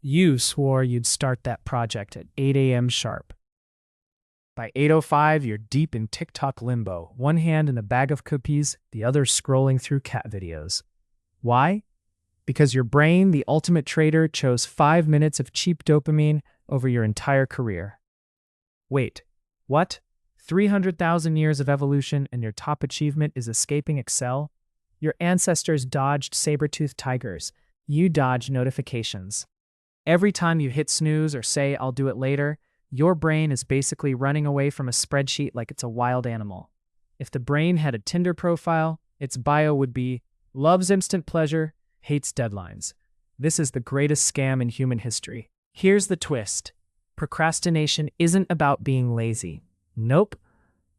You swore you'd start that project at 8 a.m. sharp. By 8:05, you're deep in TikTok limbo, one hand in a bag of cookies, the other scrolling through cat videos. Why? Because your brain, the ultimate traitor, chose 5 minutes of cheap dopamine over your entire career. Wait, what? 300,000 years of evolution and your top achievement is escaping Excel? Your ancestors dodged saber-toothed tigers. You dodge notifications. Every time you hit snooze or say, "I'll do it later," your brain is basically running away from a spreadsheet like it's a wild animal. If the brain had a Tinder profile, its bio would be, "Loves instant pleasure, hates deadlines." This is the greatest scam in human history. Here's the twist. Procrastination isn't about being lazy. Nope.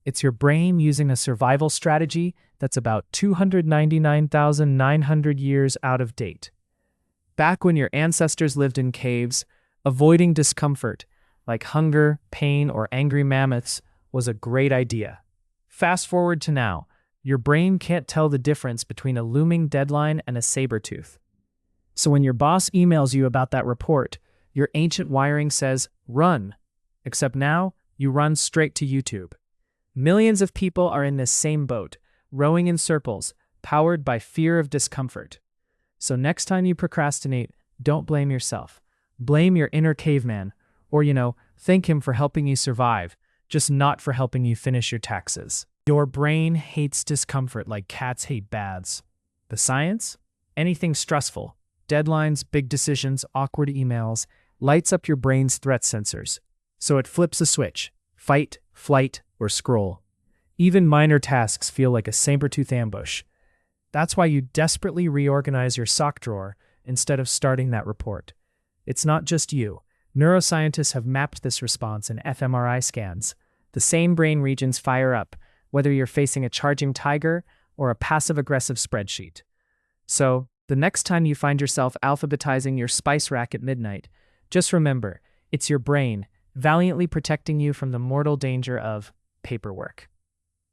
It's your brain using a survival strategy that's about 299,900 years out of date. Back when your ancestors lived in caves, avoiding discomfort, like hunger, pain, or angry mammoths, was a great idea. Fast forward to now, your brain can't tell the difference between a looming deadline and a saber-tooth. So when your boss emails you about that report, your ancient wiring says, "Run." Except now, you run straight to YouTube. Millions of people are in this same boat, rowing in circles, powered by fear of discomfort. So next time you procrastinate, don't blame yourself. Blame your inner caveman, or, thank him for helping you survive, just not for helping you finish your taxes. Your brain hates discomfort like cats hate baths. The science? Anything stressful, deadlines, big decisions, awkward emails, lights up your brain's threat sensors. So it flips a switch: fight, flight, or scroll. Even minor tasks feel like a saber-tooth ambush. That's why you desperately reorganize your sock drawer instead of starting that report. It's not just you. Neuroscientists have mapped this response in fMRI scans. The same brain regions fire up, whether you're facing a charging tiger or a passive-aggressive spreadsheet. So, the next time you find yourself alphabetizing your spice rack at midnight, just remember, it's your brain valiantly protecting you from the mortal danger of paperwork.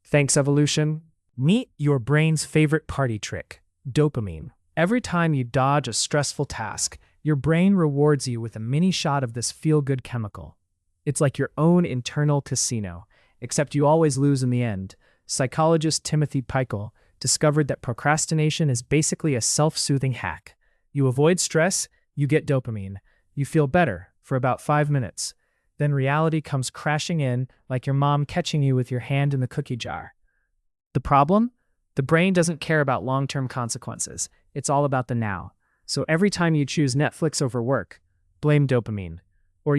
Thanks, evolution. Meet your brain's favorite party trick: dopamine. Every time you dodge a stressful task, your brain rewards you with a mini shot of this feel-good chemical. It's like your own internal casino, except you always lose in the end. Psychologist Timothy Pychyl discovered that procrastination is basically a self-soothing hack. You avoid stress, you get dopamine. You feel better for about 5 minutes. Then reality comes crashing in like your mom catching you with your hand in the cookie jar. The problem? The brain doesn't care about long-term consequences. It's all about the now. So every time you choose Netflix over work, blame dopamine. Or,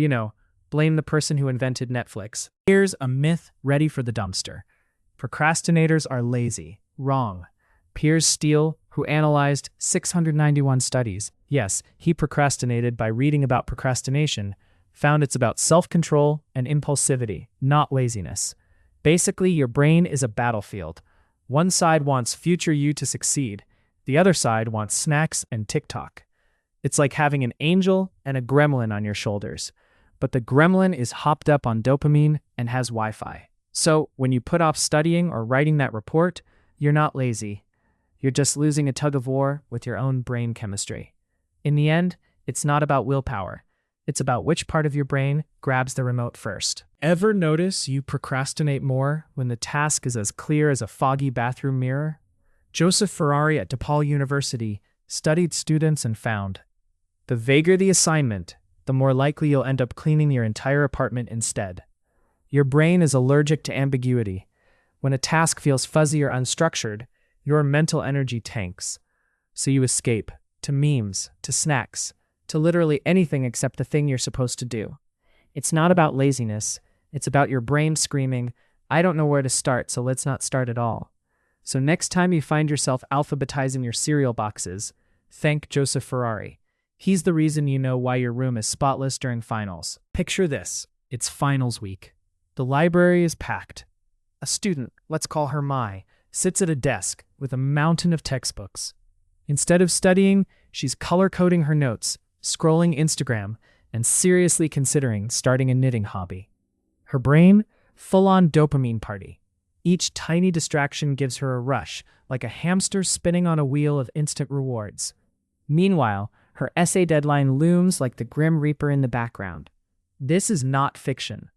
blame the person who invented Netflix. Here's a myth ready for the dumpster. Procrastinators are lazy. Wrong. Piers Steel, who analyzed 691 studies, yes, he procrastinated by reading about procrastination, found it's about self-control and impulsivity, not laziness. Basically, your brain is a battlefield. One side wants future you to succeed. The other side wants snacks and TikTok. It's like having an angel and a gremlin on your shoulders. But the gremlin is hopped up on dopamine and has Wi-Fi. So when you put off studying or writing that report, you're not lazy. You're just losing a tug of war with your own brain chemistry. In the end, it's not about willpower. It's about which part of your brain grabs the remote first. Ever notice you procrastinate more when the task is as clear as a foggy bathroom mirror? Joseph Ferrari at DePaul University studied students and found the vaguer the assignment, the more likely you'll end up cleaning your entire apartment instead. Your brain is allergic to ambiguity. When a task feels fuzzy or unstructured, your mental energy tanks. So you escape to memes, to snacks, to literally anything except the thing you're supposed to do. It's not about laziness. It's about your brain screaming, "I don't know where to start, so let's not start at all." So next time you find yourself alphabetizing your cereal boxes, thank Joseph Ferrari. He's the reason you know why your room is spotless during finals. Picture this. It's finals week. The library is packed. A student, let's call her Mai, sits at a desk with a mountain of textbooks. Instead of studying, she's color-coding her notes, scrolling Instagram, and seriously considering starting a knitting hobby. Her brain, full-on dopamine party. Each tiny distraction gives her a rush, like a hamster spinning on a wheel of instant rewards. Meanwhile, Her essay deadline looms like the Grim Reaper in the background. This is not fiction.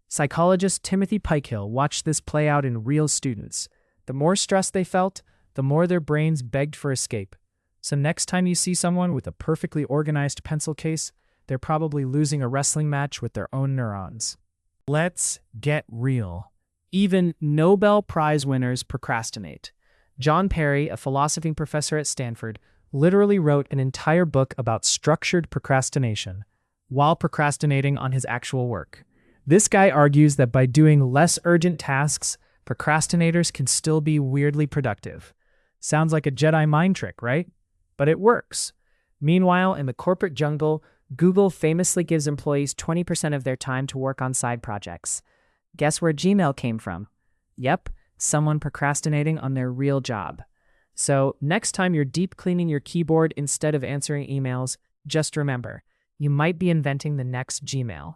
Psychologist Timothy Pychyl watched this play out in real students. The more stress they felt, the more their brains begged for escape. So next time you see someone with a perfectly organized pencil case, they're probably losing a wrestling match with their own neurons. Let's get real. Even Nobel Prize winners procrastinate. John Perry, a philosophy professor at Stanford, literally wrote an entire book about structured procrastination while procrastinating on his actual work. This guy argues that by doing less urgent tasks, procrastinators can still be weirdly productive. Sounds like a Jedi mind trick, right? But it works. Meanwhile, in the corporate jungle, Google famously gives employees 20% of their time to work on side projects. Guess where Gmail came from? Yep, someone procrastinating on their real job. So next time you're deep cleaning your keyboard instead of answering emails, just remember, you might be inventing the next Gmail.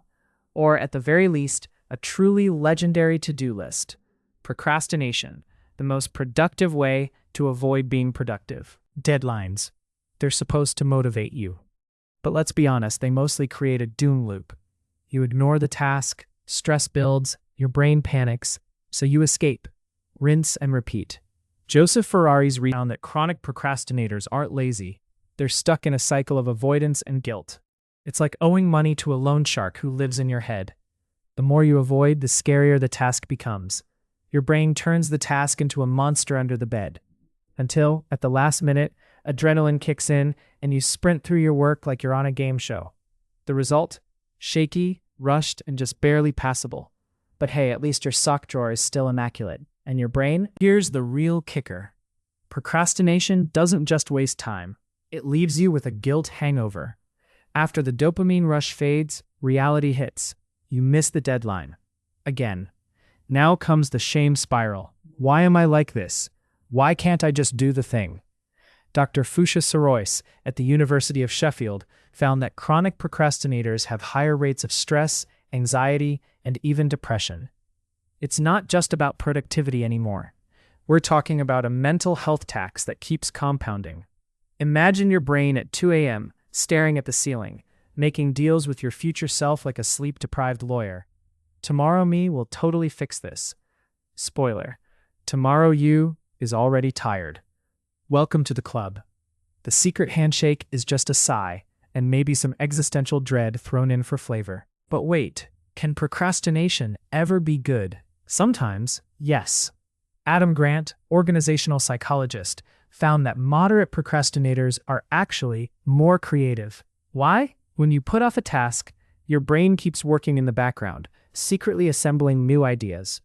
Or at the very least, a truly legendary to-do list. Procrastination, the most productive way to avoid being productive. Deadlines. They're supposed to motivate you. But let's be honest, they mostly create a doom loop. You ignore the task, stress builds, your brain panics, so you escape. Rinse and repeat. Joseph Ferrari's found that chronic procrastinators aren't lazy. They're stuck in a cycle of avoidance and guilt. It's like owing money to a loan shark who lives in your head. The more you avoid, the scarier the task becomes. Your brain turns the task into a monster under the bed. Until, at the last minute, adrenaline kicks in and you sprint through your work like you're on a game show. The result? Shaky, rushed, and just barely passable. But hey, at least your sock drawer is still immaculate. And your brain? Here's the real kicker. Procrastination doesn't just waste time. It leaves you with a guilt hangover. After the dopamine rush fades, reality hits. You miss the deadline. Again. Now comes the shame spiral. Why am I like this? Why can't I just do the thing? Dr. Fuchsia Sorois at the University of Sheffield found that chronic procrastinators have higher rates of stress, anxiety, and even depression. It's not just about productivity anymore. We're talking about a mental health tax that keeps compounding. Imagine your brain at 2 a.m., staring at the ceiling, making deals with your future self like a sleep-deprived lawyer. Tomorrow me will totally fix this. Spoiler, tomorrow you is already tired. Welcome to the club. The secret handshake is just a sigh, and maybe some existential dread thrown in for flavor. But wait, can procrastination ever be good? Sometimes, yes. Adam Grant, organizational psychologist, found that moderate procrastinators are actually more creative. Why? When you put off a task, your brain keeps working in the background, secretly assembling new ideas.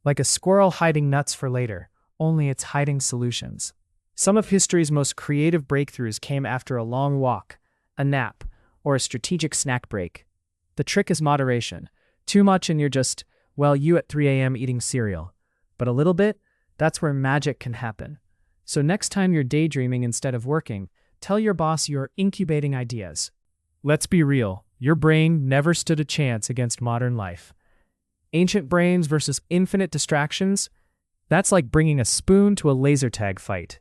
Like a squirrel hiding nuts for later, only it's hiding solutions. Some of history's most creative breakthroughs came after a long walk, a nap, or a strategic snack break. The trick is moderation. Too much and you're just, well, you at 3 a.m. eating cereal. But a little bit, that's where magic can happen. So next time you're daydreaming instead of working, tell your boss you're incubating ideas. Let's be real, your brain never stood a chance against modern life. Ancient brains versus infinite distractions? That's like bringing a spoon to a laser tag fight.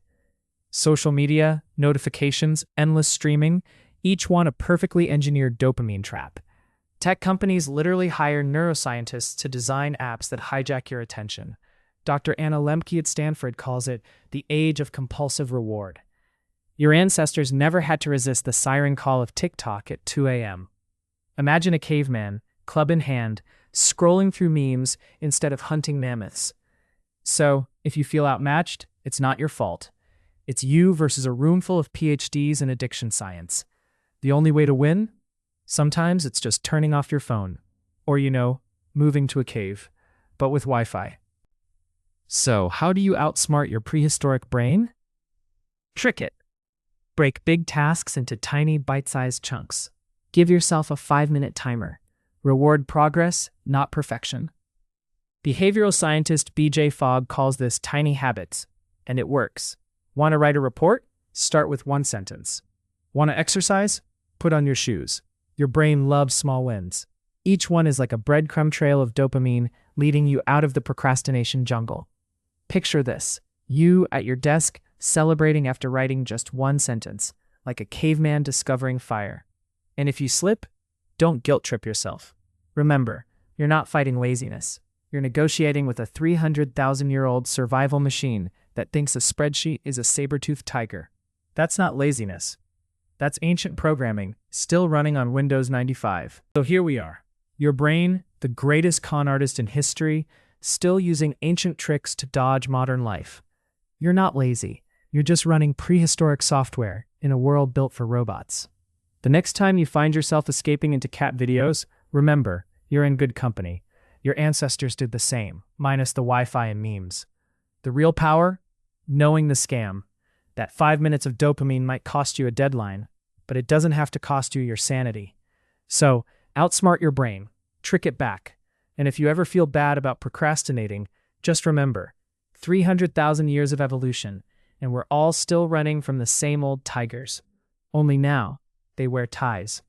Social media, notifications, endless streaming, each one a perfectly engineered dopamine trap. Tech companies literally hire neuroscientists to design apps that hijack your attention. Dr. Anna Lemke at Stanford calls it the age of compulsive reward. Your ancestors never had to resist the siren call of TikTok at 2 a.m. Imagine a caveman, club in hand, scrolling through memes instead of hunting mammoths. So, if you feel outmatched, it's not your fault. It's you versus a room full of PhDs in addiction science. The only way to win? Sometimes it's just turning off your phone. Or, moving to a cave, but with Wi-Fi. So, how do you outsmart your prehistoric brain? Trick it. Break big tasks into tiny, bite-sized chunks. Give yourself a 5-minute timer. Reward progress, not perfection. Behavioral scientist B.J. Fogg calls this tiny habits, and it works. Want to write a report? Start with 1 sentence. Want to exercise? Put on your shoes. Your brain loves small wins. Each one is like a breadcrumb trail of dopamine leading you out of the procrastination jungle. Picture this. You at your desk, celebrating after writing just 1 sentence. like a caveman discovering fire. And if you slip, don't guilt trip yourself. Remember, you're not fighting laziness. You're negotiating with a 300,000-year-old survival machine that thinks a spreadsheet is a saber-toothed tiger. That's not laziness. That's ancient programming, still running on Windows 95. So here we are. Your brain, the greatest con artist in history, still using ancient tricks to dodge modern life. You're not lazy. You're just running prehistoric software in a world built for robots. The next time you find yourself escaping into cat videos, remember, you're in good company. Your ancestors did the same, minus the Wi-Fi and memes. The real power? Knowing the scam. That 5 minutes of dopamine might cost you a deadline, but it doesn't have to cost you your sanity. So, outsmart your brain, trick it back. And if you ever feel bad about procrastinating, just remember, 300,000 years of evolution, and we're all still running from the same old tigers. Only now, they wear ties.